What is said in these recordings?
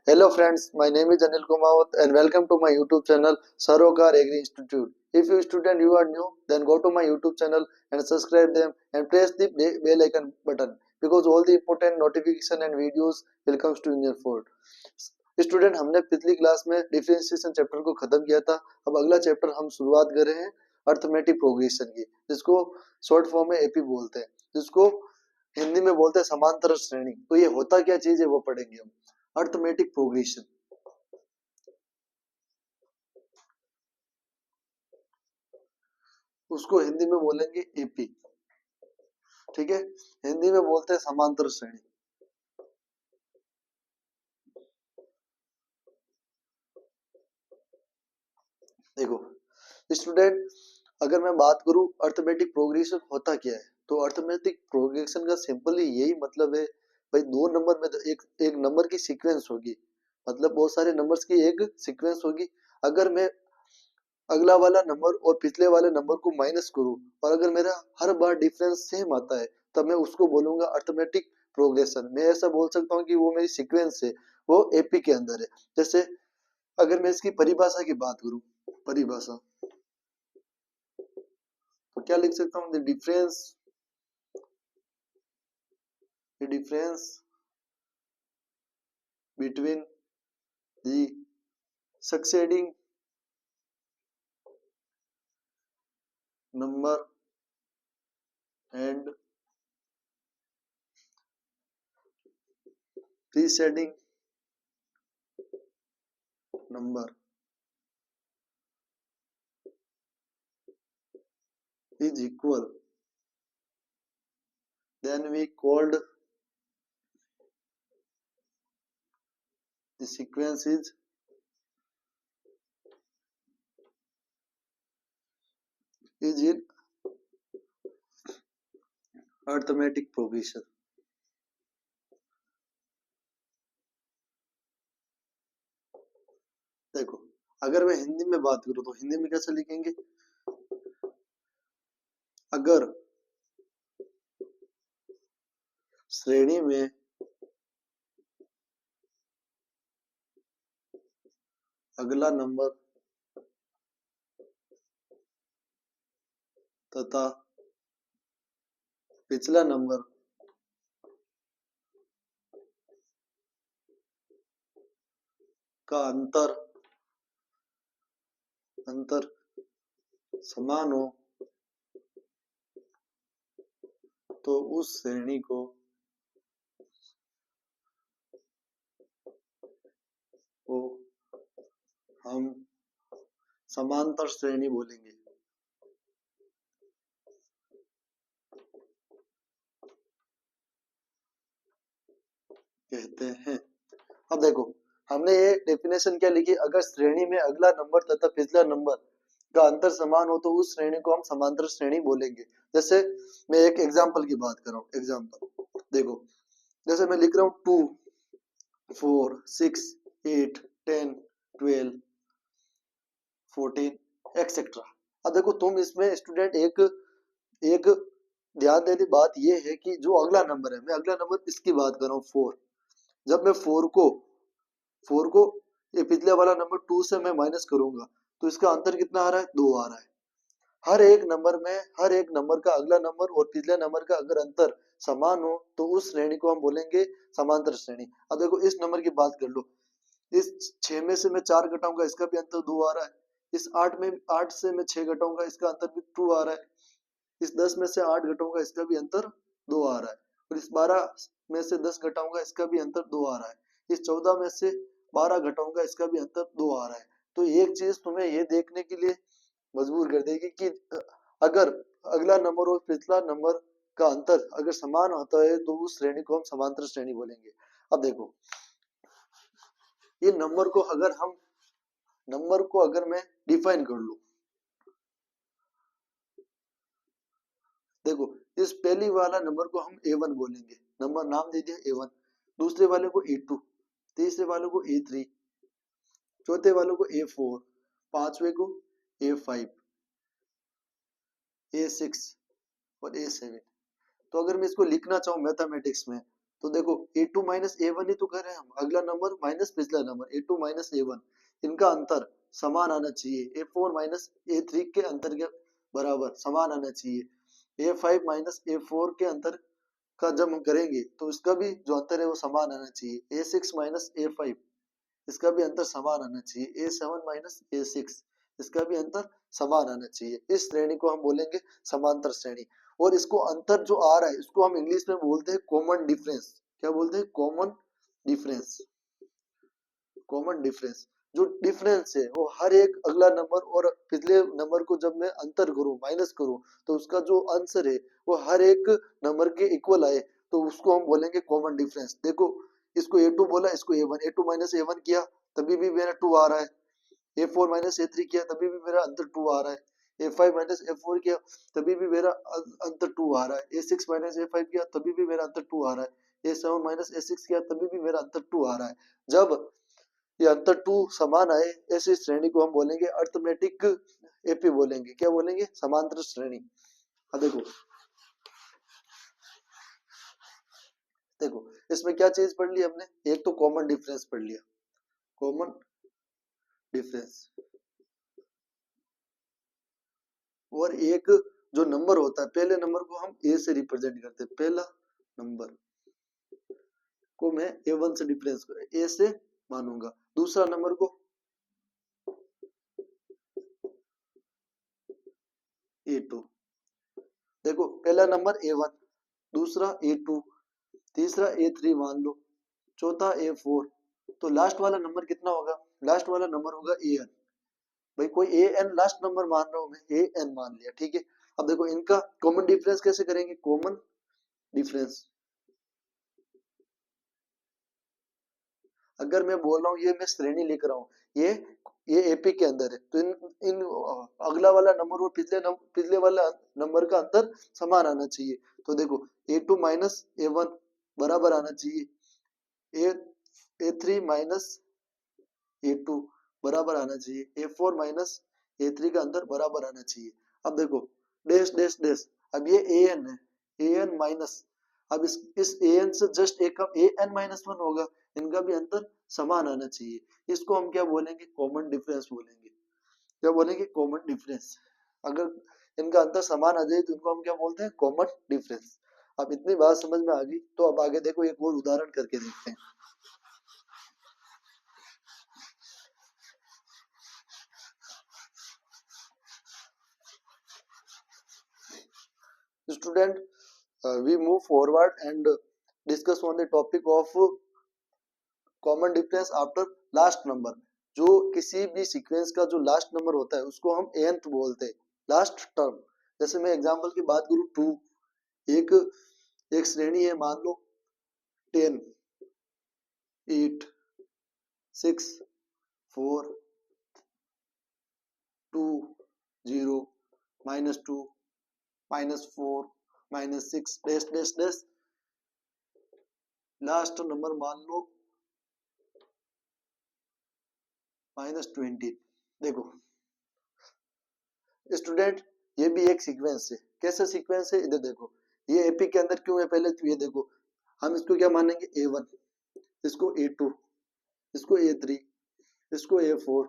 Hello friends, my name is Anil Kumawat and welcome to my YouTube channel Sarokar Agri Institute. If you student you are new, then go to my YouTube channel and subscribe them and press the bell icon button because all the important notification and videos will comes to your phone. Student हमने पिछली class में differentiation chapter को खत्म किया था। अब अगला chapter हम शुरुआत कर रहे हैं अर्थमेटिक प्रोग्रेशन की, जिसको शॉर्ट फॉर्म में एपी बोलते हैं, जिसको हिंदी में बोलते हैं समांतर श्रेणी। तो ये होता क्या चीज है वो पढ़ेंगे हम। अर्थमेटिक प्रोग्रेशन उसको हिंदी में बोलेंगे एपी, ठीक है। हिंदी में बोलते हैं समांतर श्रेणी। देखो स्टूडेंट, अगर मैं बात करूं अर्थमेटिक प्रोग्रेशन होता क्या है, तो अर्थमेटिक प्रोग्रेशन का सिंपली यही मतलब है भाई, दो नंबर में तो एक नंबर की सीक्वेंस होगी, मतलब बहुत सारे नंबर्स की एक सीक्वेंस होगी। अगर मैं अगला वाला नंबर और पिछले वाले नंबर को माइनस करूं और अगर मेरा हर बार डिफरेंस सेम आता है, तब मैं उसको बोलूंगा अर्थमेटिक प्रोग्रेशन। मैं ऐसा बोल सकता हूँ कि वो मेरी सीक्वेंस है, वो एपी के अंदर है। जैसे अगर मैं इसकी परिभाषा की बात करूं, परिभाषा तो क्या लिख सकता हूँ, the difference between the succeeding number and preceding number is equal, then we called the sequence is in arithmetic progression. देखो अगर मैं हिंदी में बात करूं तो हिंदी में कैसे लिखेंगे, अगर श्रेणी में अगला नंबर तथा पिछला नंबर का अंतर समान हो तो उस श्रेणी को हम समांतर श्रेणी बोलेंगे। कहते हैं। अब देखो हमने ये डेफिनेशन क्या लिखी, अगर श्रेणी में अगला नंबर तथा पिछला नंबर का अंतर समान हो तो उस श्रेणी को हम समांतर श्रेणी बोलेंगे। जैसे मैं एक एग्जांपल की बात कर रहा हूँ, एग्जांपल देखो, जैसे मैं लिख रहा हूँ 2 4 6 8 10 12 14 एक्सेट्रा। अब देखो तुम इसमें स्टूडेंट एक एक ध्यान देने बात ये है कि जो अगला नंबर है, मैं अगला नंबर इसकी बात कर रहा हूँ 4। जब मैं 4 को ये पिछले वाला नंबर 2 से मैं माइनस करूंगा तो इसका अंतर कितना आ रहा है, 2 आ रहा है। हर एक नंबर का अगला नंबर और पिछले नंबर का अगर अंतर समान हो तो उस श्रेणी को हम बोलेंगे समांतर श्रेणी। अब देखो इस नंबर की बात कर लो, इस 6 में से मैं 4 घटाऊंगा इसका भी अंतर 2 आ रहा है। इस 8 से मैं 6 घटाऊंगा इसका अंतर भी 2 आ रहा है। इस 10 में से 8 घटाऊंगा इसका भी अंतर 2 आ रहा है। और इस 12 में से 10 घटाऊंगा इसका भी अंतर 2 आ रहा है। इस 14 में से 12 घटाऊंगा इसका भी अंतर 2 आ रहा है। तो एक चीज तुम्हें ये देखने के लिए मजबूर कर देगी कि अगर अगला नंबर और पिछला नंबर का अंतर अगर समान होता है तो उस श्रेणी को हम समांतर श्रेणी बोलेंगे। अब देखो ये नंबर को अगर मैं डिफाइन कर लूं, देखो इस पहली वाला नंबर को हम A1 बोलेंगे, नंबर नाम दे दिया A1। दूसरे वाले को A2, तीसरे वाले को A3, चौथे वाले को A4, पांचवे को A5, A6 और A7। तो अगर मैं इसको लिखना चाहूँ मैथमेटिक्स में तो देखो A2 माइनस A1 ही तो कर रहे हैं हम, अगला नंबर माइनस पिछला नंबर A2 माइनस A1, इनका अंतर समान आना चाहिए। A4 माइनस A3 के अंतर के बराबर समान आना चाहिए। A5 माइनस A4 के अंतर का जब हम करेंगे तो इसका भी जो अंतर है वो समान आना चाहिए। A6 माइनस A5, इसका भी अंतर समान आना चाहिए। A7 माइनस A6, इसका भी अंतर समान आना चाहिए। इस श्रेणी को हम बोलेंगे समांतर श्रेणी। और इसको अंतर जो आ रहा है इसको हम इंग्लिश में बोलते हैं कॉमन डिफरेंस। क्या बोलते हैं? Common difference. कॉमन डिफरेंस, जो डिफरेंस है वो हर एक अगला नंबर और पिछले नंबर को जब मैं अंतर करूं, माइनस करूं, तो उसका जो आंसर है वो हर एक नंबर के इक्वल आए, तो उसको हम बोलेंगे कॉमन डिफरेंस। देखो इसको A2 बोला, इसको A1, A2 माइनस A1 किया तभी भी मेरा 2 आ रहा है। A4 माइनस A3 किया तभी भी मेरा अंतर 2 आ रहा है। A5 माइनस A4 किया तभी भी मेरा अंतर 2 आ रहा है। A6 माइनस A5 किया तभी भी मेरा अंतर 2 आ रहा है। A7 माइनस A6 किया तभी भी मेरा अंतर 2 आ रहा है। जब ये अंतर 2 समान आए, ऐसी श्रेणी को हम बोलेंगे अर्थमेटिक एपी बोलेंगे। क्या बोलेंगे? समांतर श्रेणी। अब देखो देखो इसमें क्या चीज पढ़ ली हमने? एक तो कॉमन डिफरेंस पढ़ लिया, कॉमन डिफरेंस, और एक जो नंबर होता है, पहले नंबर को हम ए से रिप्रेजेंट करते हैं। पहला नंबर को मैं A1 से डिफरेंस ए से मानूंगा, दूसरा नंबर को A2। देखो पहला नंबर A1, दूसरा A2, तीसरा A3 मान लो, चौथा A4, तो लास्ट वाला नंबर कितना होगा? लास्ट वाला नंबर होगा AN। भाई कोई AN लास्ट नंबर मान रहा हूं मैं, AN मान लिया, ठीक है। अब देखो इनका कॉमन डिफरेंस कैसे करेंगे? कॉमन डिफरेंस, अगर मैं बोल रहा हूँ ये मैं श्रेणी लिख रहा हूँ, ये एपी के अंदर है, तो इन इन अगला वाला नंबर और पिछले वाला नंबर का अंतर समान आना चाहिए। तो देखो A2 माइनस A1 बराबर आना चाहिए, A3 माइनस A2 बराबर आना चाहिए, A4 माइनस A3 का अंतर बराबर आना चाहिए। अब देखो डैश डैश डैश, अब ये AN है, AN माइनस, अब इस AN से जस्ट एक का AN माइनस 1 होगा, इनका भी अंतर समान आना चाहिए। इसको हम क्या बोलेंगे? कॉमन डिफरेंस बोलेंगे। क्या बोलेंगे? Common difference. अगर इनका अंतर समान आ जाए तो इनको हम क्या बोलते हैं? Common difference. अब इतनी बात समझ में आ गई तो अब आगे देखो एक और उदाहरण करके देखते हैं। Student, we move forward and discuss on the topic of common difference after last number। जो किसी भी सीक्वेंस का जो लास्ट नंबर होता है उसको हम nth बोलते हैं, लास्ट टर्म। जैसे मैं एग्जांपल की बात करूं 2, एक एक श्रेणी है, मान लो 10, 8, 6, 4, 2, 0, -2, -4, -6 dash dash dash, last number मान लो -20। देखो स्टूडेंट, ये भी एक सीक्वेंस है। कैसा सीक्वेंस है? इधर देखो, ये एपी के अंदर क्यों है पहले तो ये देखो, हम इसको क्या मानेंगे? A1, इसको A2, इसको A3, इसको A4,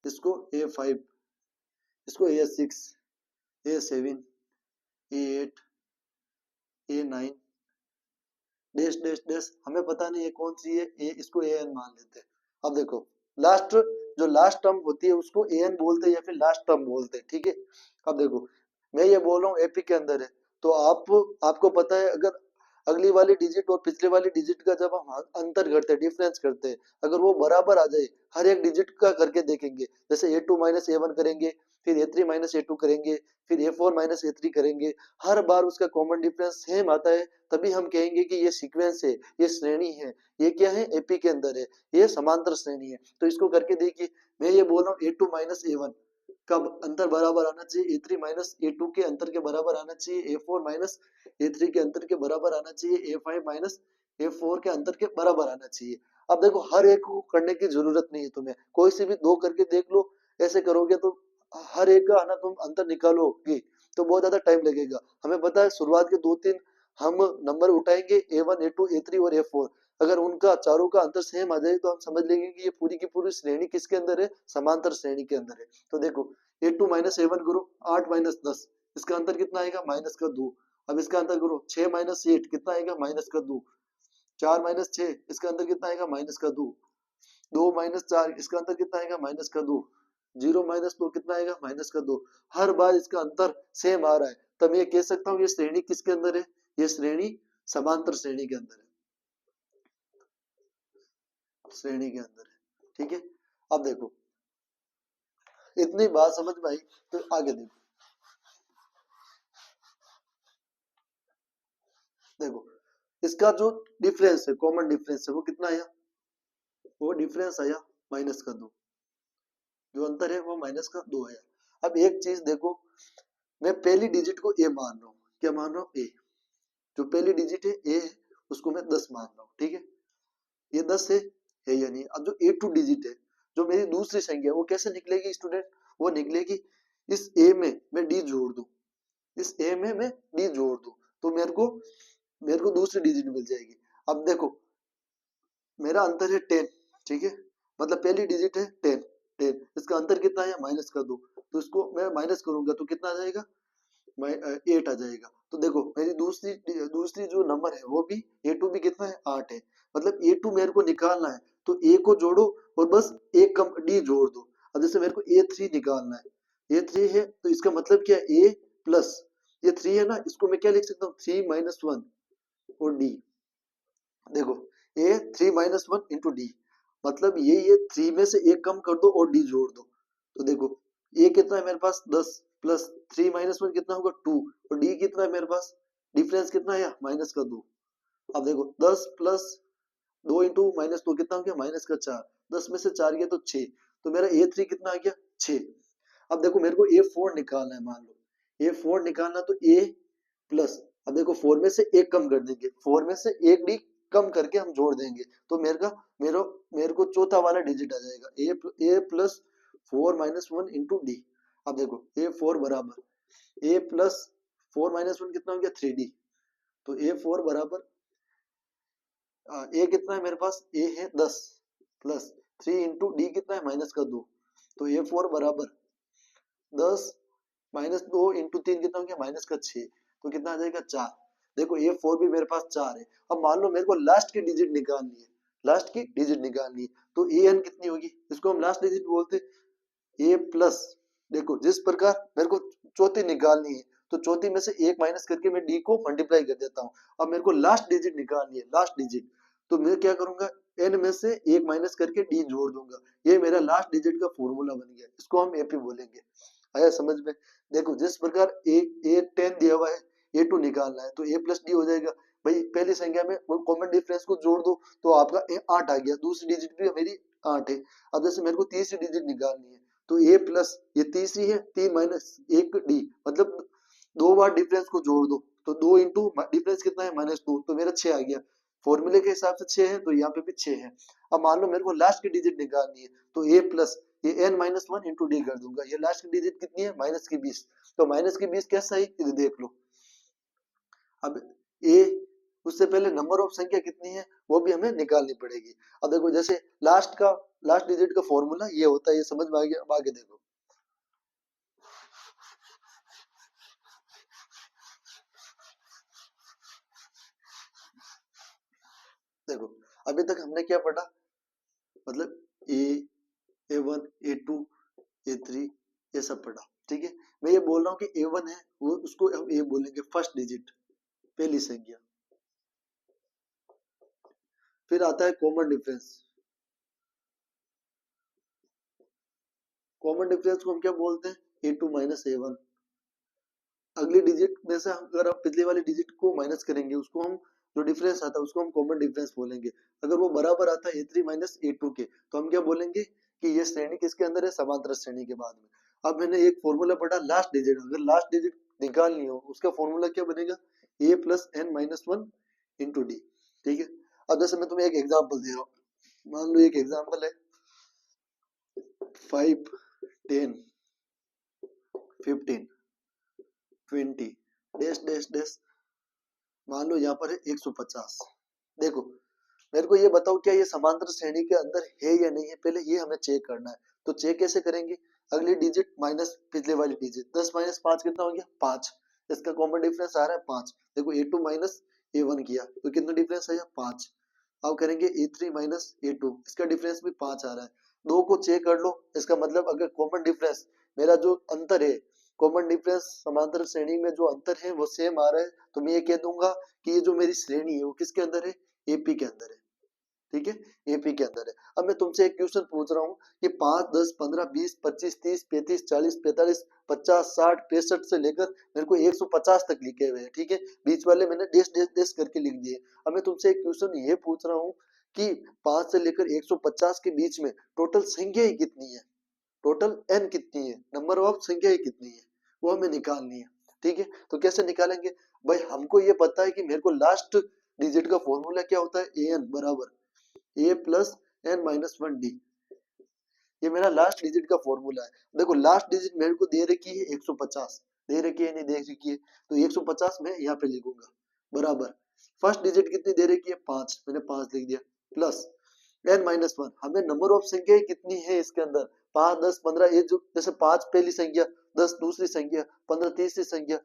इसको A5, इसको A6, A7, A8, A9 dash dash dash, हमें पता नहीं है कौन सी है, इसको AN मान लेते हैं। अब देखो लास्ट, जो लास्ट टर्म होती है उसको AN बोलते हैं या फिर लास्ट टर्म बोलते हैं, ठीक है। अब देखो मैं ये बोल रहा हूँ एपी के अंदर है, तो आपको पता है अगर अगली वाली डिजिट और पिछले वाली डिजिट का जब हम अंतर करते हैं, डिफरेंस करते हैं, अगर वो बराबर आ जाए, हर एक डिजिट का करके देखेंगे, जैसे A2 माइनस A1 करेंगे, फिर A3 माइनस A2 करेंगे, फिर A4 माइनस A3 करेंगे, हर बार उसका कॉमन डिफरेंस सेम आता है, तभी हम कहेंगे कि ये सीक्वेंस है, ये श्रेणी है। ये क्या है? एपी के अंदर है, ये समांतर श्रेणी है। तो इसको करके देखिए, मैं ये बोल रहा हूँ A2 माइनस A1 का अंतर बराबर आना चाहिए A3 माइनस A2 के अंतर के बराबर आना चाहिए, A4 माइनस A3 के अंतर के बराबर आना चाहिए, A5 माइनस A4 के अंतर के बराबर आना चाहिए। अब देखो हर एक को करने की जरूरत नहीं है, तुम्हें कोई से भी दो करके देख लो। ऐसे करोगे तो हर एक का आना तुम अंतर निकालोगे तो बहुत ज्यादा टाइम लगेगा। हमें पता है शुरुआत के 2-3 हम नंबर उठाएंगे A1 A2 A3 और A4, अगर उनका चारों का अंतर सेम आ जाए तो हम समझ लेंगे कि ये पूरी की पूरी श्रेणी किसके अंदर है, समांतर श्रेणी के अंदर है। तो देखो A2 माइनस A1 करो, 8 माइनस 10, इसका अंतर कितना आएगा, माइनस का 2। अब इसका अंतर करो, 6 माइनस 8 कितना आएगा, माइनस का 2। 4 माइनस 6 इसका अंतर कितना आएगा, माइनस का 2। 2 माइनस 4 इसका अंतर कितना आएगा, माइनस का 2। 0 माइनस 2 कितना आएगा, माइनस का 2। हर बार इसका अंतर सेम आ रहा है, तब मैं ये कह सकता हूँ ये श्रेणी किसके अंदर है, ये श्रेणी समांतर श्रेणी के अंदर है, श्रेणी के अंदर है। ठीक है, अब देखो इतनी बात समझ में आई, तो आगे देखो। देखो इसका जो डिफरेंस है, कॉमन डिफरेंस है, वो कितना आया, वो डिफरेंस आया माइनस का 2, जो अंतर है वो माइनस का 2 आया। अब एक चीज देखो, मैं पहली डिजिट को ए मान रहा हूँ, क्या मान रहा हूँ, ए, जो पहली डिजिट है ए है, उसको मैं 10 मान रहा हूँ। ठीक है, ये 10 है या नहीं। अब जो A2 डिजिट है, जो मेरी दूसरी संख्या है, वो कैसे निकलेगी स्टूडेंट, वो निकलेगी इस ए में मैं डी जोड़ दूं, इस ए में मैं डी जोड़ दूं, तो मेरे को दूसरी डिजिट मिल जाएगी। अब देखो मेरा अंतर है 10, ठीक है, मतलब पहली डिजिट है 10, 10, इसका अंतर कितना है, माइनस का 2, तो इसको मैं माइनस करूंगा तो कितना आ जाएगा, 8 आ जाएगा। तो देखो मेरी दूसरी दूसरी जो नंबर है वो भी A2 भी कितना है, 8 है, मतलब A2 मेरे को निकालना है, तो ए को जोड़ो और बस एक कम डी जोड़ दो। अब जैसे मेरे को A3 निकालना है, A3 है तो इसका मतलब क्या है, ए प्लस ये 3 है ना, इसको मैं क्या लिख सकता हूँ, 3 माइनस 1 और डी। देखो A3 माइनस 1 इंटू डी, मतलब ये 3 में से एक कम कर दो और डी जोड़ दो। तो देखो ए कितना है मेरे पास, 10 प्लस 3 माइनस 1 कितना होगा, 2, और डी कितना है मेरे पास, डिफरेंस कितना है, माइनस का 2। अब देखो 10 प्लस 2 इंटू माइनस 2 कितना हो गया, माइनस का 4, 10 में से 4 गया तो 6, तो मेरा A3 कितना आ गया, 6। अब देखो मेरे को A4 निकालना है, मान लो A4 निकालना, तो ए प्लस, अब देखो 4 में से एक कम कर देंगे, 4 में से एक डी कम करके हम जोड़ देंगे, तो मेरे को चौथा वाला डिजिट आ जाएगा, ए प्लस 4 माइनस 1 इंटू डी। अब देखो A4 बराबर ए प्लस 4 माइनस 1 कितना हो गया, 3D। तो A4 बराबर ए कितना है मेरे पास, ए है 10 प्लस 3 इंटू डी कितना है, माइनस का 2, तो A4 बराबर 10 माइनस 2 इंटू 3 कितना हो गया, माइनस का 6, तो कितना आ जाएगा, 4। देखो A4 भी मेरे पास 4 है। अब मान लो मेरे को लास्ट की डिजिट निकालनी है, लास्ट की डिजिट निकालनी है, तो एन कितनी होगी, इसको हम लास्ट डिजिट बोलते हैं। ए प्लस, देखो जिस प्रकार मेरे को चौथी निकालनी है, तो चौथी में से एक माइनस करके मैं डी को मल्टीप्लाई कर देता हूँ। अब मेरे को लास्ट डिजिट निकालनी है, लास्ट डिजिट, तो मैं क्या करूंगा, एन में से एक माइनस करके डी जोड़ दूंगा, ये मेरा लास्ट डिजिट का फॉर्मूला बन गया, इसको हम एपी बोलेंगे। आया समझ में। देखो जिस प्रकार ए 10 दिया हुआ है, A2 निकालना है, तो ए प्लस डी हो जाएगा। भाई पहली संख्या में कॉमन डिफरेंस को जोड़ दो, तो आपका 8 आ गया, दूसरी डिजिट भी मेरी 8 है। अब जैसे मेरे को तीसरी डिजिट निकालनी है, तो ए प्लस ये तीसरी है, 3 माइनस 1 डी, मतलब 2 बार डिफरेंस को जोड़ दो, तो 2 इंटू डिफरेंस कितना है, -2, तो मेरा 6 आ गया। फॉर्मूले के हिसाब से 6 है, तो यहाँ पे भी 6 है। अब मान लो मेरे को लास्ट की डिजिट निकालनी है, तो ए प्लस ये n माइनस 1 इंटू डी कर दूंगा, ये लास्ट की डिजिट कितनी है, माइनस की 20, तो माइनस की 20 कैसा है, ये देख लो। अब ए, उससे पहले नंबर ऑफ संख्या कितनी है वो भी हमें निकालनी पड़ेगी। अब देखो जैसे लास्ट डिजिट का फॉर्मूला ये होता है, ये समझ में आ गया। अब आगे देखो, देखो अभी तक हमने क्या पढ़ा, मतलब A1 A2 A3 ये सब पढ़ा। ठीक है, मैं ये बोल रहा हूँ कि A1 है, वो उसको हम ए बोलेंगे, फर्स्ट डिजिट, पहली संख्या। फिर आता है कॉमन डिफरेंस, कॉमन डिफरेंस को हम क्या बोलते हैं, A2 माइनस A1। अगली डिजिट में से अगर आप पिछले वाली डिजिट को माइनस करेंगे, उसको हम, जो डिफरेंस आता है उसको हम कॉमन डिफरेंस बोलेंगे। अगर वो बराबर आता है A3 माइनस A2 के, तो हम क्या बोलेंगे कि ये श्रेणी किसके अंदर है, समांतर श्रेणी के बाद में। अब मैंने एक फॉर्मूला पढ़ा, लास्ट डिजिट, अगर लास्ट डिजिट निकालनी हो उसका फॉर्मूला क्या बनेगा, A plus N minus 1 into D. ठीक है, अब जैसे मैं तुम्हें एक एग्जाम्पल दे रहा हूँ, मान लो एक एग्जाम्पल है 5 10 15 20 डैश डैश डैश मान लो यहाँ पर है 150। देखो मेरे को ये बताओ क्या ये समांतर श्रेणी के अंदर है या नहीं है, पहले ये हमें चेक करना है। तो चेक कैसे करेंगे, अगली डिजिट माइनस पिछले वाली डिजिट, 10 माइनस 5 कितना हो गया 5, इसका कॉमन डिफरेंस आ रहा है 5। देखो A2 माइनस A1 किया तो कितना डिफरेंस आया 5। अब करेंगे A3 माइनस A2, इसका डिफरेंस भी 5 आ रहा है। दो को चेक कर लो, इसका मतलब अगर कॉमन डिफरेंस मेरा जो अंतर है, कॉमन डिफरेंस समांतर श्रेणी में जो अंतर है वो सेम आ रहा है, तो मैं ये कह दूंगा कि ये जो मेरी श्रेणी है वो किसके अंदर है, एपी के अंदर है। ठीक है, एपी के अंदर है। अब मैं तुमसे एक क्वेश्चन पूछ रहा हूँ कि 5, 10, 15, 20, 25, 30, 35, 40, 45, 50, 60, 65 से लेकर मेरे को 150 तक लिखे हुए हैं। ठीक है, बीच वाले मैंने डेश डेश डेश करके लिख दिए। अब मैं तुमसे एक क्वेश्चन ये पूछ रहा हूँ कि 5 से लेकर 150 के बीच में टोटल संख्याएं कितनी है, टोटल एन कितनी है, नंबर ऑफ संख्याएं कितनी है, वो हमें निकालनी है। ठीक है, तो कैसे निकालेंगे भाई, हमको ये पता है कि मेरे को लास्ट डिजिट का फॉर्मूला क्या होता है, ए एन बराबर A plus N minus one D, ये मेरा लास्ट डिजिट का फॉर्मूला है। देखो लास्ट डिजिट मेरे को दे रखी है 150, दे रखी है नहीं दे रखी है, तो 150 मैं यहाँ पे लिखूंगा बराबर, फर्स्ट डिजिट कितनी दे रखी है 5, मैंने 5 लिख दिया, प्लस एन माइनस वन, हमें नंबर ऑफ संख्या कितनी है इसके अंदर 5, 10, 15, ये जो जैसे 5 पहली संख्या, 10 दूसरी संख्या, 15 तीसरी संख्या,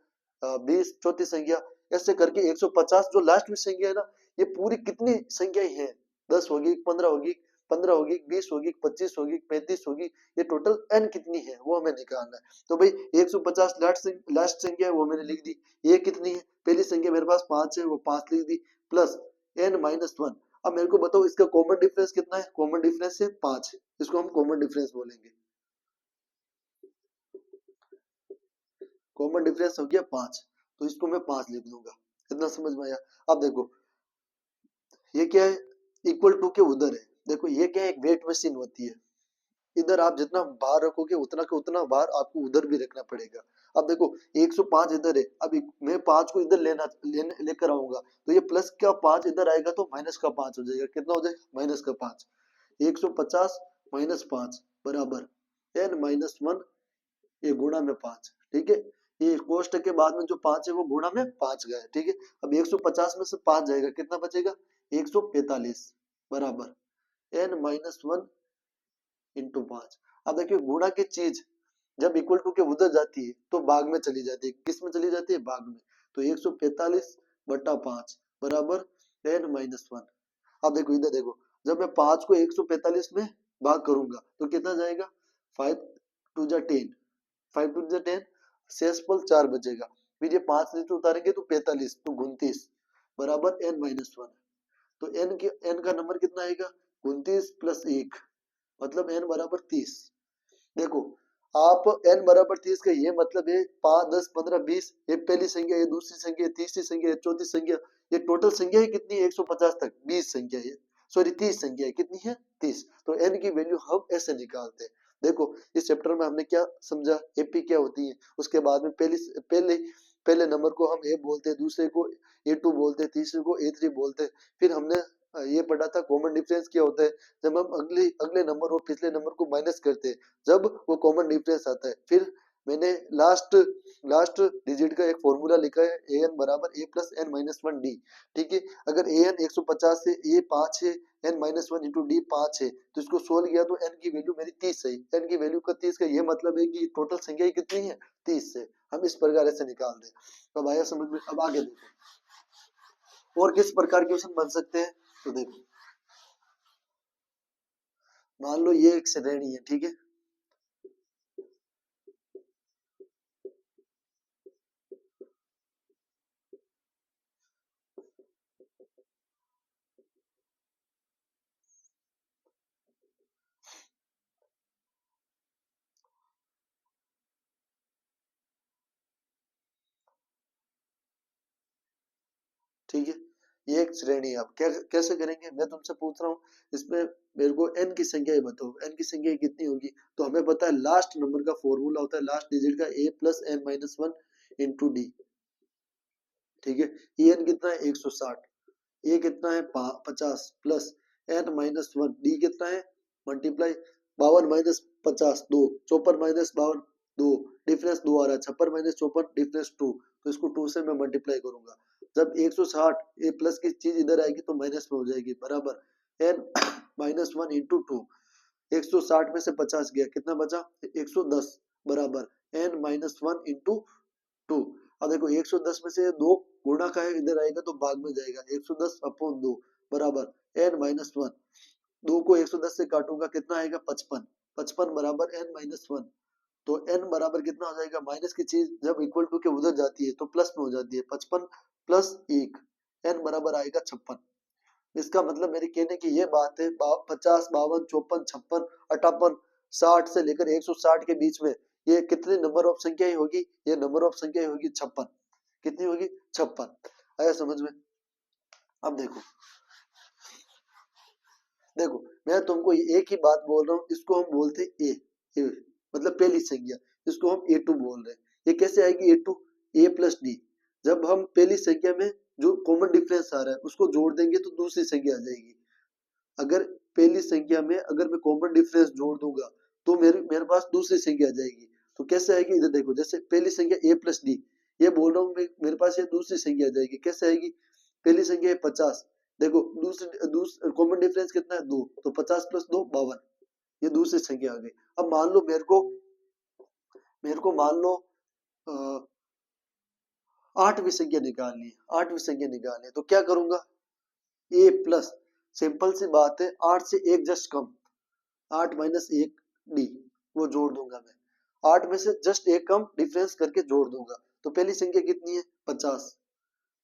20 चौथी संख्या, ऐसे करके 150 जो लास्ट में संख्या है ना, ये पूरी कितनी संख्याएं हैं, 10 होगी, 15 होगी, 15 होगी, 20 होगी, 25 होगी, 35 होगी, ये टोटल एन कितनी है वो हमें निकालना है। तो भाई 150 लास्ट संख्या है वो मैंने लिख दी, ये कितनी है, पहली संख्या मेरे पास 5 है वो 5 लिख दी, प्लस एन माइनस वन। अब मेरे को बताओ इसका कॉमन डिफरेंस कितना है, कॉमन डिफरेंस है 5, इसको हम कॉमन डिफरेंस बोलेंगे, कॉमन डिफरेंस हो गया 5, तो इसको मैं 5 लिख दूंगा। इतना समझ में आया। अब देखो ये क्या है, इक्वल टू के उधर है, देखो ये क्या है, एक वेट मशीन होती है, इधर आप जितना बाहर रखोगे उतना का उतना बाहर आपको उधर भी रखना पड़ेगा। अब देखो 105 इधर है, अब मैं 5 को इधर लेकर आऊंगा, तो ये प्लस का 5 इधर आएगा तो माइनस का 5 हो जाएगा, कितना हो जाएगा माइनस का 5, 150 माइनस 5 बराबर एन माइनस वन, ये गुणा में 5। ठीक है, ये कोष्टक के बाद में जो 5 है वो गुणा में 5 गया। ठीक है, अब 150 में से 5 जाएगा, कितना बचेगा 145 बराबर एन माइनस वन इंटू 5। अब देखिए गुणा की चीज जब इक्वल टू के उधर जाती है तो भाग में चली जाती है, किस में चली जाती है, भाग में, तो 145 बटा 5 बराबर एन माइनस वन। अब देखो इधर देखो, जब मैं 5 को 145 में भाग करूंगा तो कितना जाएगा, 5 टू जा 10, 5 टू जा 10, शेषफल 4 बचेगा, फिर ये 5 नीचे उतारेंगे तो 45, तो 29 बराबर एन माइनस वन। तो एन का नंबर कितना आएगा 29 प्लस 1, मतलब एन बराबर 30। देखो आप n बराबर 30 का ये मतलब है 5, 10, 15, 20, ये पहली संख्या, ये दूसरी संख्या, तीसरी संख्या, चौथी संख्या, ये टोटल संख्या है कितनी है 150 तक 20 संख्या है, सॉरी 30 संख्या है, कितनी है 30। तो n की वैल्यू हम ऐसे निकालते हैं। देखो इस चैप्टर में हमने क्या समझा, एपी क्या होती है, उसके बाद में पहले पहले नंबर को हम ए बोलते हैं, दूसरे को A2 बोलते हैं, तीसरे को A3 बोलते हैं। फिर हमने ये पढ़ा था कॉमन डिफरेंस क्या होता है, जब हम अगले अगले नंबर और पिछले नंबर को माइनस करते हैं जब वो कॉमन डिफरेंस आता है। फिर मैंने लास्ट लास्ट डिजिट का एक फॉर्मूला लिखा है ए एन बराबर A plus N minus one D. ठीक है, अगर ए एन 150 से ए 5 है, n minus one into d 5 है, तो इसको सोल्व किया तो एन की वैल्यू मेरी 30 है, एन की वैल्यू का 30 का ये मतलब है कि टोटल संख्या कितनी है 30 है, हम इस प्रकार से निकाल दें। अब आया समझ में। अब आगे देखो और किस प्रकार के क्वेश्चन बन सकते हैं, तो देखो मान लो ये एक श्रेणी है, ठीक है, ठीक है, ये एक श्रेणी है। अब क्या कैसे करेंगे, मैं तुमसे पूछ रहा हूँ इसमें मेरे को n की संख्या बताओ, n की संख्या कितनी होगी, तो हमें पता है लास्ट नंबर का फॉर्मूला होता है लास्ट डिजिट का a plus N minus one into D. ठीक है, ए एन कितना है 160, ए कितना है 50 plus N minus one, d कितना है मल्टीप्लाई 52 माइनस 50 2, 54 माइनस 52 2, डिफरेंस 2 आ रहा है, 56 माइनस 54 डिफरेंस 2, तो इसको 2 से मैं मल्टीप्लाई करूंगा जब 160 ए प्लस की चीज इधर आएगी तो माइनस में हो जाएगी, बराबर n माइनस 1 इंटू 2। 160 में से 50 गया, कितना बचा 110, बराबर n माइनस 1 इंटू 2। अब देखो 110 में से 2 गुणा का है, इधर आएगा तो भाग में जाएगा, 110 अपॉन 2 बराबर n माइनस 1। 2 को 110 से काटूंगा, कितना आएगा 55, 55 बराबर n माइनस 1। तो n बराबर कितना हो जाएगा, माइनस की चीज जब इक्वल टू के उधर जाती है तो प्लस में हो जाती है, 55 प्लस 1, n बराबर आएगा 56। इसका मतलब मेरे कहने की ये बात है, 50, 52, 54, 56, 58, 60 से लेकर 160 के बीच में ये कितने नंबर ऑफ संख्याएं होगी, ये नंबर ऑफ संख्याएं होगी 56। कितनी होगी 56। आया समझ में। अब देखो देखो मैं तुमको एक ही बात बोल रहा हूँ, इसको हम बोलते हैं ए, मतलब पहली संख्या, इसको हम A2 बोल रहे हैं। ये कैसे आएगी A2, A प्लस डी। जब हम पहली संख्या में जो कॉमन डिफरेंस आ रहा है उसको जोड़ देंगे तो दूसरी संख्या आ जाएगी। अगर पहली संख्या में अगर मैं कॉमन डिफरेंस जोड़ दूंगा तो मेरे पास दूसरी संख्या आ जाएगी। तो कैसे आएगी, इधर देखो, जैसे पहली संख्या A प्लस डी, ये बोल रहा हूँ मैं, मेरे पास ये दूसरी संख्या आ जाएगी। कैसे आएगी, पहली संख्या है 50, देखो दूसरी कॉमन डिफरेंस कितना है 2, तो 50 प्लस 2 52, ये दूसरी संख्या आ गई। अब मान लो मेरे को मान लो 8वीं संख्या निकालनी है, 8वीं संख्या निकालनी है, तो क्या करूंगा, A प्लस, सिंपल सी बात है, 8 से 1 जस्ट कम, 8 माइनस 1 डी, वो जोड़ दूंगा मैं, 8 में से जस्ट एक कम डिफरेंस करके जोड़ दूंगा। तो पहली संख्या कितनी है 50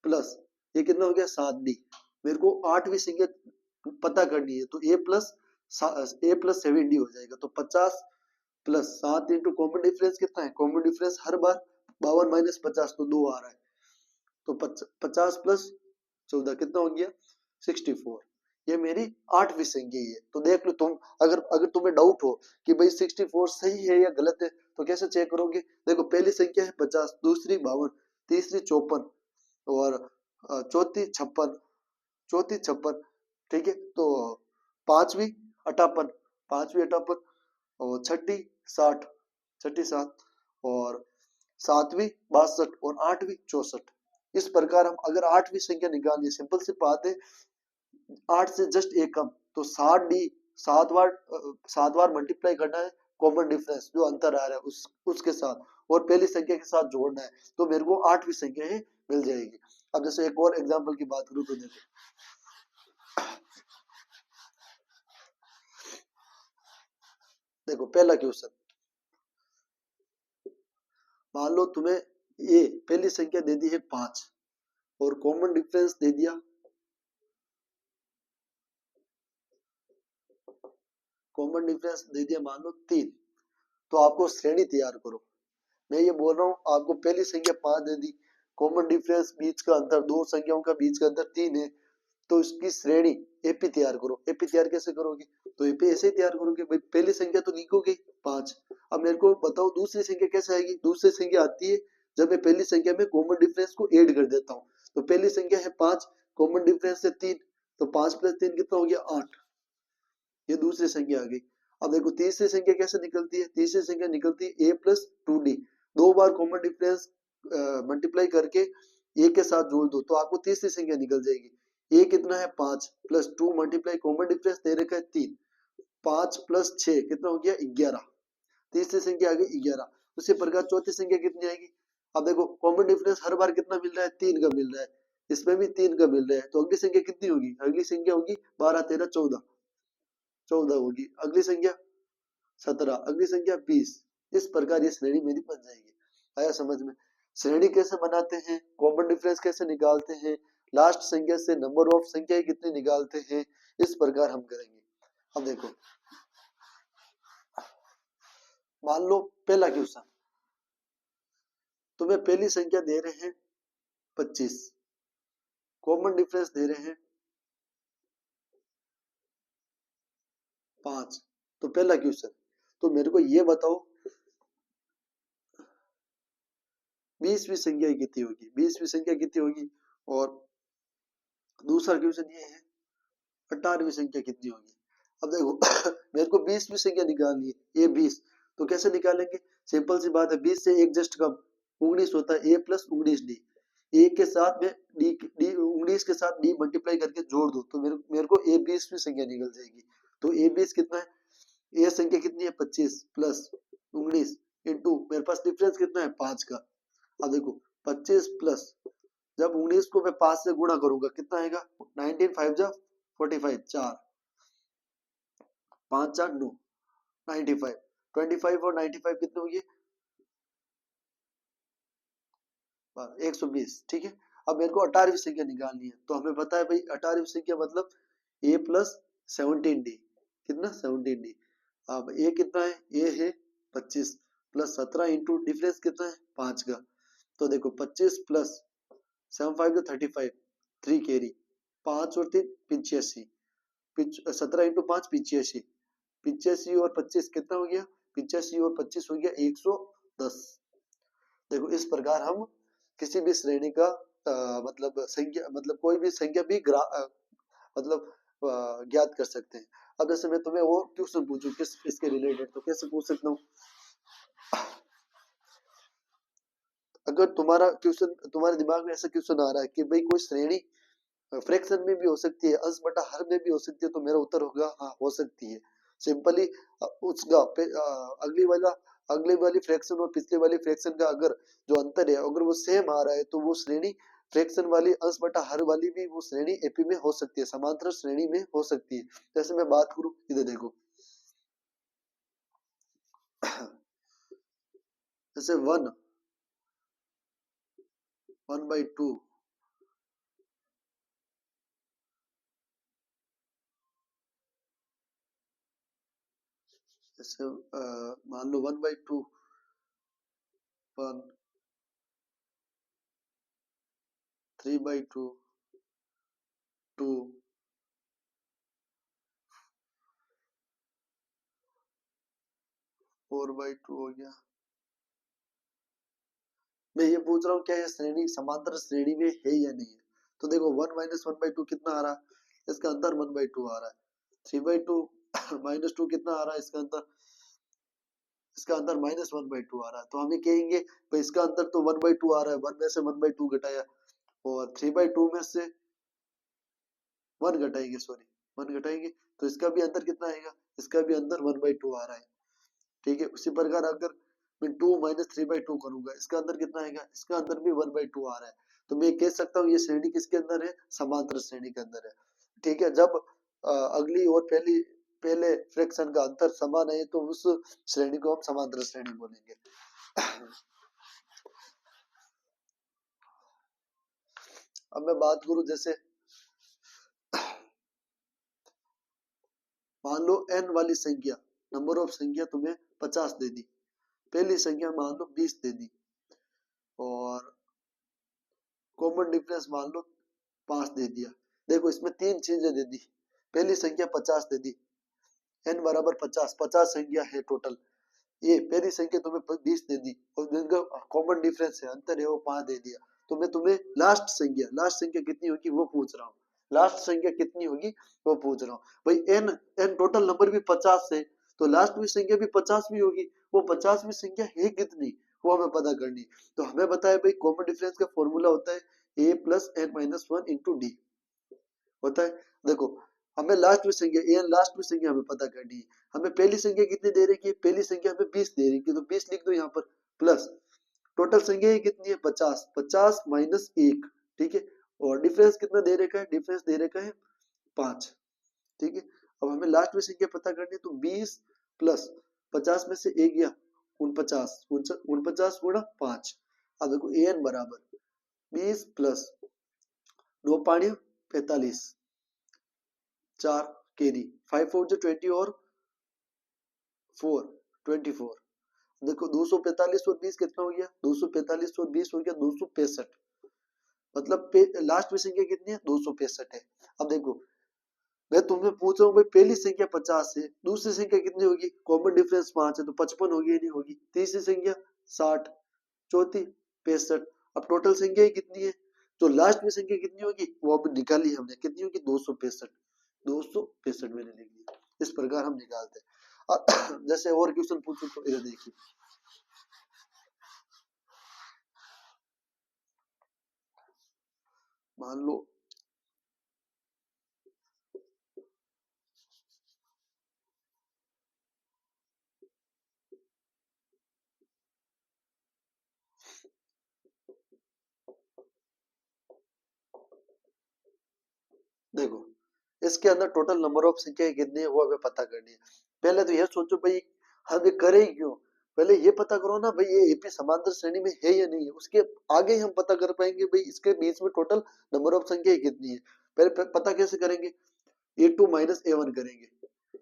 प्लस ये कितना हो गया 7 डी। मेरे को 8वीं संख्या पता करनी है, तो A प्लस 7 डी हो जाएगा। तो 50 प्लस 7 इंटू कॉमन डिफरेंस कितना है, कॉमन डिफरेंस हर बार 52 माइनस 50 तो 2 आ रहा है, तो 50 प्लस 14 कितना हो गया 64। ये मेरी 8वीं संख्या है। तो देख लो तुम, अगर तुम्हें डाउट हो कि भाई 64 सही है या गलत है तो कैसे चेक करोगे, देखो पहली संख्या है 50, दूसरी 52, तीसरी 54 और चौथी 56, चौथी 56, ठीक है। तो पांचवी 58, पांचवी 58 और छठी 60, छठी 60 और सातवीं 62 और 8वीं 64। इस प्रकार हम अगर 8वीं संख्या निकालिए, सिंपल सी बात है, 8 से जस्ट एक कम, तो 60 डी, 7 बार मल्टीप्लाई करना है कॉमन डिफरेंस जो अंतर आ रहा है उसके साथ, और पहली संख्या के साथ जोड़ना है, तो मेरे को 8वीं संख्या ही मिल जाएगी। अब जैसे एक और एग्जांपल की बात करूं तो देखो पहला क्वेश्चन, मान लो तुम्हें ये पहली संख्या दे दी है 5 और कॉमन डिफरेंस दे दिया, कॉमन डिफरेंस दे दिया मान लो 3, तो आपको श्रेणी तैयार करो। मैं ये बोल रहा हूँ आपको पहली संख्या 5 दे दी, कॉमन डिफरेंस बीच का अंतर, दो संख्याओं का बीच का अंतर 3 है, तो इसकी श्रेणी एपी तैयार करो। एपी तैयार कैसे करोगे, तो एपी ऐसे ही तैयार करोगे, भाई पहली संख्या तो लिखोगे 5, अब मेरे को बताओ दूसरी संख्या कैसे आएगी। दूसरी संख्या आती है जब मैं पहली संख्या में कॉमन डिफरेंस को ऐड कर देता हूँ। तो पहली संख्या है 5, कॉमन डिफरेंस है 3, तो 5 प्लस 3 कितना हो गया 8, ये दूसरी संख्या आ गई। अब देखो तीसरी संख्या कैसे निकलती है, तीसरी संख्या निकलती है a plus 2d, 2 bar common difference multiply करके a के साथ जोड़ दो तो आपको तीसरी संख्या निकल जाएगी। a कितना है 5 प्लस 2 मल्टीप्लाई कॉमन डिफरेंस दे रखा है 3, 5 प्लस 6 कितना हो गया 11, तीसरी संख्या आ गई 11। उसी प्रकार चौथी संख्या कितनी आएगी, अब देखो कॉमन डिफरेंस हर बार कितना मिल रहा है 3 का मिल रहा है, इसमें भी 3 का मिल रहा है, तो अगली संख्या कितनी होगी, अगली संख्या होगी 12, 13, 14, 14 होगी, अगली संख्या 17, अगली संख्या 20। इस प्रकार ये श्रेणी मेरी बन जाएगी। आया समझ में। श्रेणी कैसे बनाते हैं, कॉमन डिफरेंस कैसे निकालते हैं, लास्ट संख्या से नंबर ऑफ संख्या कितनी निकालते हैं, इस प्रकार हम करेंगे। अब देखो मान लो पहला क्वेश्चन, तुम्हें पहली संख्या दे रहे हैं 25, कॉमन डिफरेंस दे रहे हैं 5, तो पहला क्वेश्चन, तो मेरे को ये बताओ 20वीं संख्या कितनी होगी, 20वीं संख्या कितनी होगी, और दूसरा क्वेश्चन ये है 18वीं संख्या कितनी होगी। अब देखो मेरे को 20वीं संख्या निकालनी है, ये 20, तो कैसे निकालेंगे, सिंपल सी बात है, 20 से एक जस्ट कम 19 होता है, a प्लस 19 डी, ए के साथ में डी डी 19 के साथ डी मल्टीप्लाई करके जोड़ दो तो मेरे को ए 20वीं संख्या निकल जाएगी। तो ए 20 कितना है, ए संख्या कितनी है 25 प्लस 19 इंटू मेरे पास डिफरेंस कितना है 5 का। अब देखो 25 प्लस, जब 19 को मैं 5 से गुणा करूंगा कितना आएगा 19 5 जा 45 4 5 4 9 95 25 और 95 कितने हो गए 120। ठीक है, अब मेरे को 18वीं संख्या निकालनी है तो हमें पता है भाई 18वीं संख्या मतलब a प्लस 17d, कितना 17d। अब a कितना है, a है 25 प्लस 17 इंटू डिफरेंस कितना है 5 का। तो देखो 25 प्लस 7 5 35 3 कैरी 5 और 3 85, 17 इंटू 5 85, 85 और 25 कितना हो गया 85 और 25 हो गया 110। देखो इस प्रकार हम किसी भी श्रेणी का मतलब संख्या मतलब कोई भी संख्या भी मतलब ज्ञात कर सकते हैं। अब जैसे मैं तुम्हें वो क्वेश्चन पूछूं किस इसके रिलेटेड तो कैसे पूछ सकता हूँ। अगर तुम्हारा क्वेश्चन तुम्हारे दिमाग में ऐसा क्वेश्चन आ रहा है कि भाई कोई श्रेणी फ्रैक्शन में भी हो सकती है, अंश बटा हर में भी हो सकती है, तो मेरा उत्तर होगा हाँ हो सकती है। सिंपली उसका अगली वाली फ्रैक्शन और पिछली वाली फ्रैक्शन का अगर जो अंतर है अगर वो सेम आ रहा है तो वो श्रेणी फ्रैक्शन वाली अंश बटा हर वाली भी वो श्रेणी एपी में हो सकती है, समांतर श्रेणी में हो सकती है। जैसे मैं बात करूं इधर देखो जैसे 1/2 जैसे मान लो 1/2 1 3/2 2 4/2 हो गया। मैं ये पूछ रहा हूँ क्या ये श्रेणी समांतर श्रेणी में है या नहीं है। तो देखो 1 माइनस 1/2 कितना आ रहा है, इसका अंतर 1/2 आ रहा है। 3/2 माइनस 2 कितना आ रहा है, इसका अंतर -1/2 आ रहा है। तो हम ये कहेंगे भाई इसका अंतर तो 1/2 आ रहा है, 1 में से 1/2 घटाया और 3/2 में से 1 घटाएंगे, सॉरी 1 घटाएंगे तो इसका भी अंतर कितना आएगा, इसका भी अंतर 1/2 आ रहा है। ठीक है, उसी प्रकार अगर मैं 2 माइनस 3/2 करूंगा इसका अंदर कितना आएगा, इसका अंदर भी 1/2 आ रहा है। तो मैं कह सकता हूँ ये श्रेणी किसके अंदर है, समांतर श्रेणी के अंदर है। ठीक है, जब अगली और पहले फ्रैक्शन का अंतर समान है तो उस श्रेणी को हम समांतर श्रेणी बोलेंगे। अब मैं बात करूं जैसे मान लो n वाली संख्या नंबर ऑफ संख्या तुम्हें 50 दे दी, पहली संख्या मान लो 20 दे दी और कॉमन डिफरेंस मान लो 5 दे दिया। देखो इसमें तीन चीजें दे दी, पहली संख्या 50 दे दी, n बराबर 50, 50 संख्या है टोटल। ये पहली संख्या तुम्हें 20 दे दी और जिनका कॉमन डिफरेंस है अंतर है वो 5 दे दिया। तो मैं तुम्हें लास्ट संख्या कितनी होगी वो पूछ रहा हूँ, लास्ट संख्या कितनी होगी वो पूछ रहा हूँ। भाई n टोटल नंबर भी 50 है तो लास्ट में संख्या भी 50 भी होगी, वो 50वीं संख्या है कितनी वो हमें पता करनी। तो हमें बताया भाई कॉमन डिफरेंस का फॉर्मूला होता है a plus n minus 1 into D होता है। देखो हमें लास्ट में संख्या एन लास्ट में संख्या हमें पता करनी है। हमें पहली संख्या कितनी दे रही है, पहली संख्या हमें 20 दे रही है तो 20 लिख दो यहाँ पर प्लस टोटल संख्या कितनी है 50, 50 माइनस 1। ठीक है, और डिफरेंस कितना दे रखा है, डिफरेंस दे रखा है 5। ठीक है, अब हमें लास्ट में संख्या पता करनी है तो 20 प्लस 50 में से 1 गया 49, 49 गुणा 5। अब देखो एन बराबर 20 प्लस 2 पानी 45 4 कैरी 5 4 जो 20 और 4 24। देखो 245 और 20 कितना हो गया, 245 और 20 हो गया 265। मतलब लास्ट में संख्या कितनी है 265 है। अब देखो मैं तुम्हें पूछ रहा हूँ भाई पहली संख्या 50 है, दूसरी संख्या कितनी होगी, कॉमन डिफरेंस 5 है तो 55 होगी या नहीं होगी, तीसरी संख्या 60, चौथी 65। अब टोटल संख्या कितनी है, तो लास्ट में संख्या कितनी होगी वो अब निकाली हमने, कितनी होगी 265, 265 मैंने लिख दिया। इस प्रकार हम निकालते हैं। जैसे और क्वेश्चन पूछो तो इधर देखिए मान लो देखो इसके अंदर टोटल नंबर ऑफ संख्या कितनी है वो हमें पता करनी है। पहले तो ये सोचो भाई हम ये करें ही क्यों, पहले ये पता करो ना भाई ये एपी समांतर श्रेणी में है या नहीं है, उसके आगे हम पता कर पाएंगे भाई इसके बीच में टोटल नंबर ऑफ संख्या कितनी है। पहले पता कैसे करेंगे, ए टू माइनस ए वन करेंगे,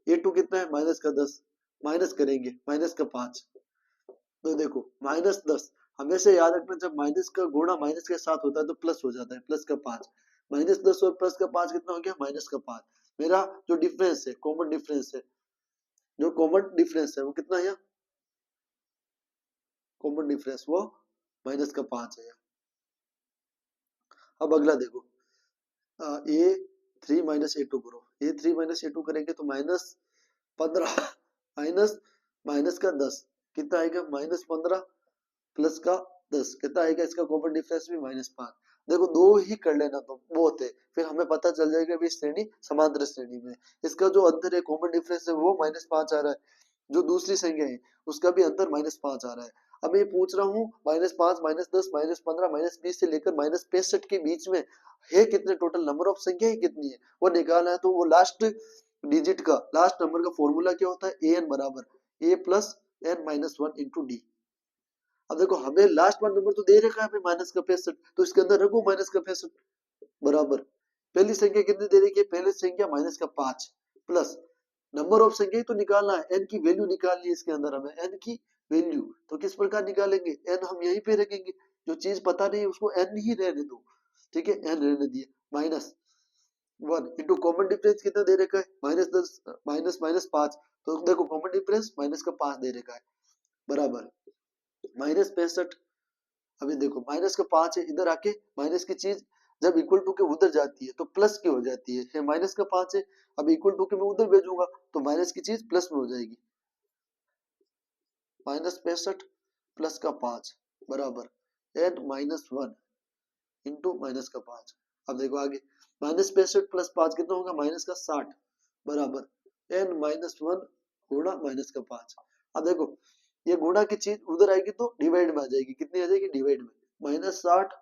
ए टू कितना है -10, माइनस करेंगे -5। तो देखो -10 हमेशा याद रखना, जब माइनस का गुणा माइनस के साथ होता है तो प्लस हो जाता है, +5। -10 और +5 कितना हो गया, -5। मेरा जो डिफरेंस है, कॉमन डिफरेंस है, जो कॉमन डिफरेंस है वो कितना है, कॉमन डिफरेंस वो -5 है। अब अगला देखो A3 - A2 करो, A3 - A2 करेंगे तो -15 माइनस माइनस का 10 कितना आएगा, -15 प्लस का 10 कितना आएगा, इसका कॉमन डिफरेंस भी -5। देखो दो ही कर लेना तो बहुत है, फिर हमें पता चल जाएगा भी श्रेणी समांतर श्रेणी में। इसका जो अंतर है कॉमन डिफरेंस है वो -5 आ रहा है, जो दूसरी संख्या है उसका भी अंतर -5 आ रहा है। अब मैं पूछ रहा हूँ -5 -10 -15 -20 से लेकर -65 के बीच में है कितने, टोटल नंबर ऑफ संख्या कितनी है वो निकालना है। तो वो लास्ट डिजिट का लास्ट नंबर का फॉर्मूला क्या होता है, ए एन बराबर A+n-1 × D। अब देखो हमें लास्ट वन नंबर तो दे रखा है -65, तो इसके अंदर रखो -65 बराबर पहली संख्या कितनी दे रखी है, पहली संख्या -5 प्लस नंबर ऑफ संख्या ही तो निकालना है, एन की वैल्यू निकालनी है इसके अंदर हमें, एन की वैल्यू। तो किस प्रकार निकालेंगे, एन हम यहीं पे रखेंगे, जो चीज पता नहीं है उसको एन ही रहने दो, ठीक है, एन रहने दिए -1 इंटू कॉमन डिफरेंस कितना दे रखा है, -10 -5। तो देखो कॉमन डिफरेंस -5 दे रखा है बराबर -65। अभी देखो -5 है, इधर आके माइनस की चीज जब इक्वल टू के उधर जाती है तो प्लस की हो जाती है, -5 है, अब इक्वल टू के मैं उधर भेजूंगा तो माइनस की चीज प्लस में हो जाएगी, -65 प्लस का 5 बराबर n-1 इंटू -5। अब देखो आगे -65 प्लस 5 कितना होगा, -60 बराबर n-1 गुणा -5। अब देखो ये गुणा की चीज उधर आएगी तो डिवाइड में आ जाएगी, कितनी आ जाएगी, डिवाइड में, -60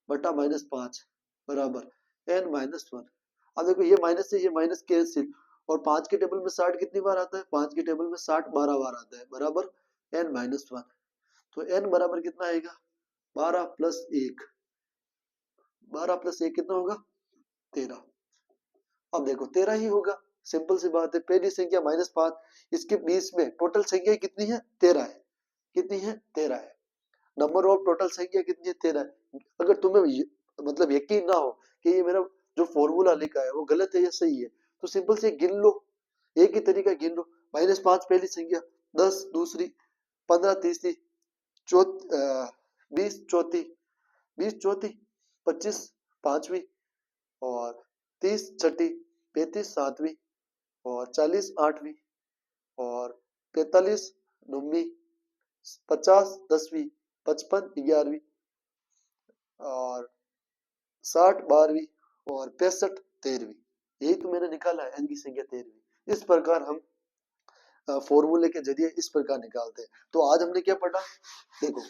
बटा -5 बराबर n-1। अब देखो ये माइनस से ये माइनस कैंसिल, और 5 के टेबल में 60 कितनी बार आता है, 5 के टेबल में 60 12 बार आता है बराबर n-1। तो n बराबर कितना आएगा, 12 प्लस 1, 12 प्लस 1 कितना होगा, 13। अब देखो 13 ही होगा, सिंपल सी बात है, पहली संख्या -5, इसके बीच में टोटल संख्या कितनी है, 13 है, कितनी है, 13 है। नंबर ऑफ टोटल संख्या कितनी है, 13 है। अगर तुम्हें मतलब यकीन ना हो कि ये मेरा जो फॉर्मूला लिखा है वो गलत है या सही है, तो सिंपल से गिन लो, एक ही तरीका गिन लो, -5 पहली संख्या, 10 दूसरी, 15 तीसरी, 20 चौथी, 20 चौथी, 25 पांचवी, और 30 छठी, 35 सातवीं, और 40 आठवीं, और 45 नौवीं, 50 10वीं, 55 11वीं, और 60 12वीं, और 65 13वीं। यही तो मैंने निकाला है, एन की संख्या 13वीं। इस प्रकार हम फॉर्मूले के जरिए इस प्रकार निकालते हैं। तो आज हमने क्या पढ़ा, देखो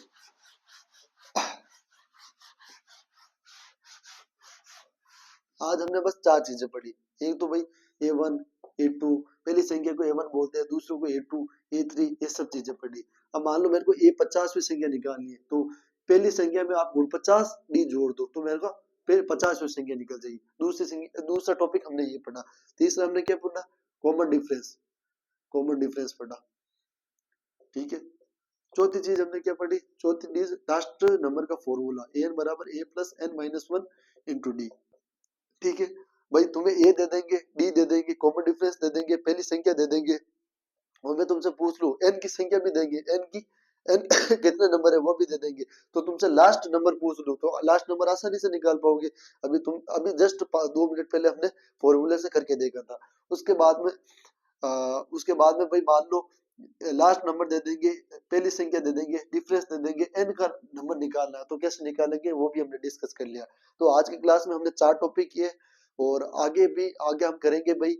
आज हमने बस 4 चीजें पढ़ी। एक तो भाई A1 A2, पहली संख्या को A1 बोलते हैं, दूसरों को A2 A3, ये सब चीजें पढ़ी। अब मान लो मेरे को A50वीं संख्या निकालनी है, तो पहली संख्या में आप 50 D जोड़ दो तो मेरे को फिर 50वीं संख्या निकल जाएगी। दूसरा टॉपिक हमने ये पढ़ा। तीसरा हमने क्या पढ़ा, कॉमन डिफरेंस, कॉमन डिफरेंस पढ़ा, ठीक है। चौथी चीज हमने क्या पढ़ी, चौथी चीज लास्ट नंबर का फॉर्मूला, an बराबर A+n-1 इंटू डी, ठीक है। भाई तुम्हें ए दे देंगे, डी दे देंगे, कॉमन डिफरेंस दे देंगे, पहली संख्या दे देंगे, और मैं तुमसे पूछ लूं एन की संख्या भी देंगे, एन कितने नंबर है वो भी दे देंगे, तो तुमसे लास्ट नंबर पूछ लूं तो लास्ट नंबर आसानी से निकाल पाओगे। अभी जस्ट 2 मिनट पहले हमने फॉर्मूले से करके देखा था। उसके बाद में उसके बाद में भाई मान लो लास्ट नंबर दे देंगे, पहली संख्या दे देंगे, डिफरेंस दे देंगे, एन का नंबर निकालना है तो कैसे निकालेंगे वो भी हमने डिस्कस कर लिया। तो आज की क्लास में हमने 4 टॉपिक किए और आगे हम करेंगे भाई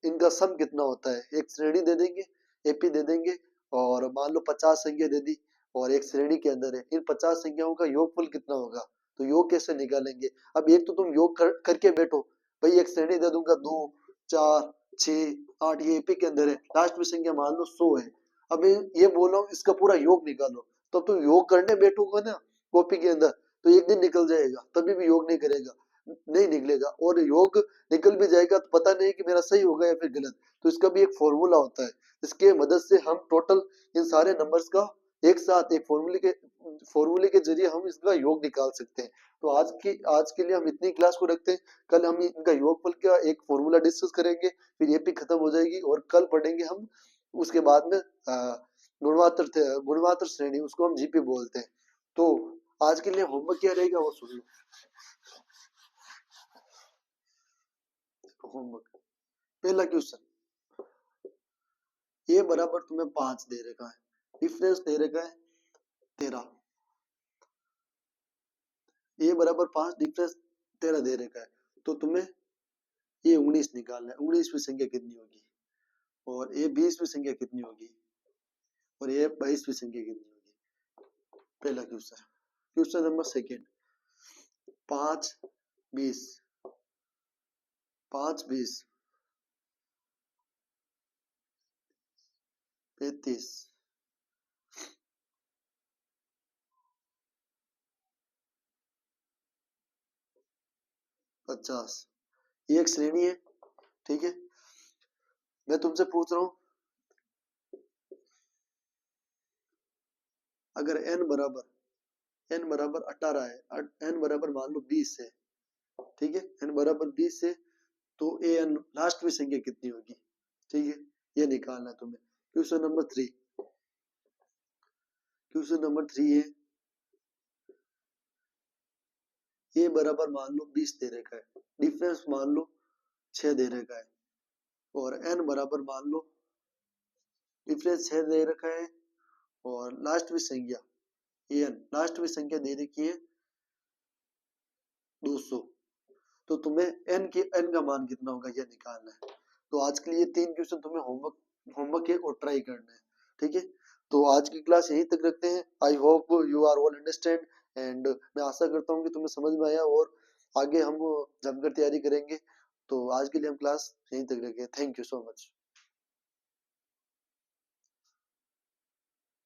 इनका सम कितना होता है। एक श्रेणी दे देंगे, एपी दे देंगे और मान लो 50 संख्या दे दी और एक श्रेणी के अंदर है, इन 50 संख्याओं का योगफल कितना होगा तो योग कैसे निकालेंगे। अब एक तो तुम योग करके बैठो, भाई एक श्रेणी दे दूंगा 2 4 6 8, ये एपी के अंदर है, लास्ट में संख्या मान लो 100 है। अब ये बोल रहा हूँ इसका पूरा योग निकालो, तो तुम योग करने बैठोगे ना कॉपी के अंदर तो एक दिन निकल जाएगा, तभी भी योग नहीं करेगा, नहीं निकलेगा। और योग निकल भी जाएगा तो पता नहीं कि मेरा सही होगा या फिर गलत। तो इसका भी एक फॉर्मूला होता है, इसके मदद से हम टोटल इन सारे नंबर्स का एक साथ एक फॉर्मूले के जरिए हम इसका योग निकाल सकते हैं। तो आज के लिए हम इतनी क्लास को रखते हैं। कल हम इनका योगफल का एक फॉर्मूला डिस्कस करेंगे, फिर एपी खत्म हो जाएगी और कल पढ़ेंगे हम उसके बाद में गुणमात्र श्रेणी, उसको हम जीपी बोलते हैं। तो आज के लिए होमवर्क क्या रहेगा वो सुन लो। होमवर्क पहला क्वेश्चन, ये बराबर तुम्हें 5 दे रखा है, डिफरेंस दे रखा है 13, ये बराबर 5 डिफरेंस 13 दे रखा है, तो तुम्हें ये 19 निकालना है। 19वीं संख्या कितनी होगी और ये 20वीं संख्या कितनी होगी और ये 22वीं संख्या कितनी होगी। पहला क्वेश्चन। क्वेश्चन नंबर सेकेंड, 5 20, 5 20 35 50, ये एक श्रेणी है, ठीक है। मैं तुमसे पूछ रहा हूं, अगर n बराबर 18 है, n बराबर मान लो 20 है, ठीक है, n बराबर 20 है तो an लास्ट में संख्या कितनी होगी, ठीक है, ये निकालना है तुम्हें। क्वेश्चन नंबर 3, क्वेश्चन नंबर 3 है, ए बराबर मान लो 20 दे रखा है, डिफरेंस मान लो 6 दे रखा है और n बराबर मान लो डिफरेंस 6 दे रखा है और लास्ट में संख्या n लास्ट में संख्या दे रखी है 200, तो तुम्हें n का मान कितना होगा यह निकालना है। तो आज के लिए 3 क्वेश्चन तुम्हें होमवर्क है और ट्राई करना है, ठीक है। तो आज की क्लास यहीं तक रखते हैं। I hope you are all understand and मैं आशा करता हूँ कि तुम्हें समझ में आया और आगे हम जमकर तैयारी करेंगे। तो आज के लिए हम क्लास यहीं तक रखें। Thank you so much.